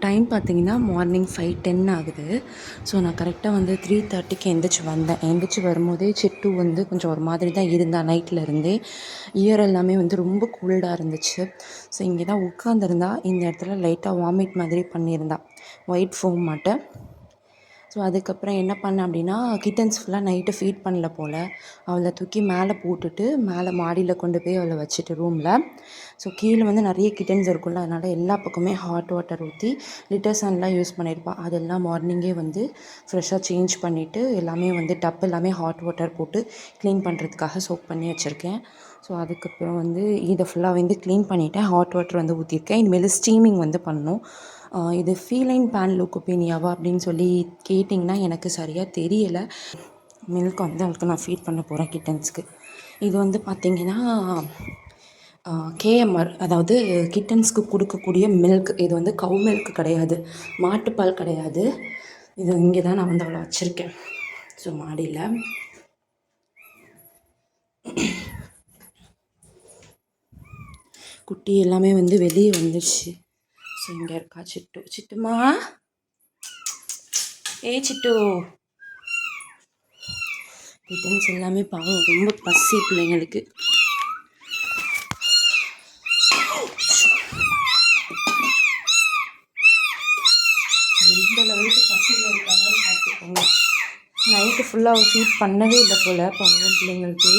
Time பார்த்தீங்கன்னா morning 5:10 ஆகுது. So நான் கரெக்டாக வந்து 3:30க்கு எந்திரிச்சு வந்தேன். எந்திரிச்சு வரும்போதே சிட்டு வந்து கொஞ்சம் ஒரு மாதிரி தான் இருந்தா நைட்டில் இருந்தே. இயர் எல்லாமே வந்து ரொம்ப கோல்டாக இருந்துச்சு. ஸோ இங்கே தான் உட்காந்துருந்தா. இந்த இடத்துல லைட்டாக வாமிட் மாதிரி பண்ணியிருந்தா, ஒயிட் ஃபோம் மாட்ட. ஸோ அதுக்கப்புறம் என்ன பண்ணேன் அப்படின்னா, கிட்டன்ஸ் ஃபுல்லாக நைட்டு ஃபீட் பண்ணல போல். அவளை தூக்கி மேலே போட்டுட்டு மேலே மாடியில் கொண்டு போய் அவளை வச்சுட்டு ரூமில். ஸோ கீழே வந்து நிறைய கிட்டன்ஸ் இருக்கும்ல, அதனால் எல்லா பக்கமே ஹாட் வாட்டர் ஊற்றி லிட்டர் சன்லாம் யூஸ் பண்ணியிருப்பாள். அதெல்லாம் மார்னிங்கே வந்து ஃப்ரெஷ்ஷாக சேஞ்ச் பண்ணிவிட்டு எல்லாமே வந்து டப் எல்லாமே ஹாட் வாட்டர் போட்டு க்ளீன் பண்ணுறதுக்காக சோக் பண்ணி வச்சுருக்கேன். ஸோ அதுக்கப்புறம் வந்து இதை ஃபுல்லாக வந்து க்ளீன் பண்ணிவிட்டேன். ஹாட் வாட்டர் வந்து ஊற்றிருக்கேன். இனிமேல் ஸ்டீமிங் வந்து பண்ணணும். இது ஃபீலைன் பேன்லூக்கோபீனியாவா அப்படின்னு சொல்லி கேட்டிங்கன்னா எனக்கு சரியாக தெரியலை. மில்க் வந்து அவளுக்கு நான் ஃபீட் பண்ண போகிறேன் கிட்டன்ஸ்க்கு. இது வந்து பார்த்திங்கன்னா கேஎம்ஆர், அதாவது கிட்டன்ஸ்க்கு கொடுக்கக்கூடிய மில்க். இது வந்து கவு மில்க் கிடையாது, மாட்டுப்பால் கிடையாது. இது இங்கே தான் நான் வந்து அவளை வச்சுருக்கேன். ஸோ மாடியில் குட்டி எல்லாமே வந்து வெளியே வந்துடுச்சு. ஸோ இங்கே இருக்கா சிட்டு. சிட்டுமா, சிட்டு. கிட்டன்ஸ் எல்லாமே பாவம், ரொம்ப பசி பிள்ளைங்களுக்கு. எந்த லெவலுக்கு பசியில் இருக்காங்கன்னு பார்த்துக்கோங்க. நைட்டு ஃபுல்லாக ஃபீட் பண்ணவே இல்லை போல் பாவம் பிள்ளைங்களுக்கு.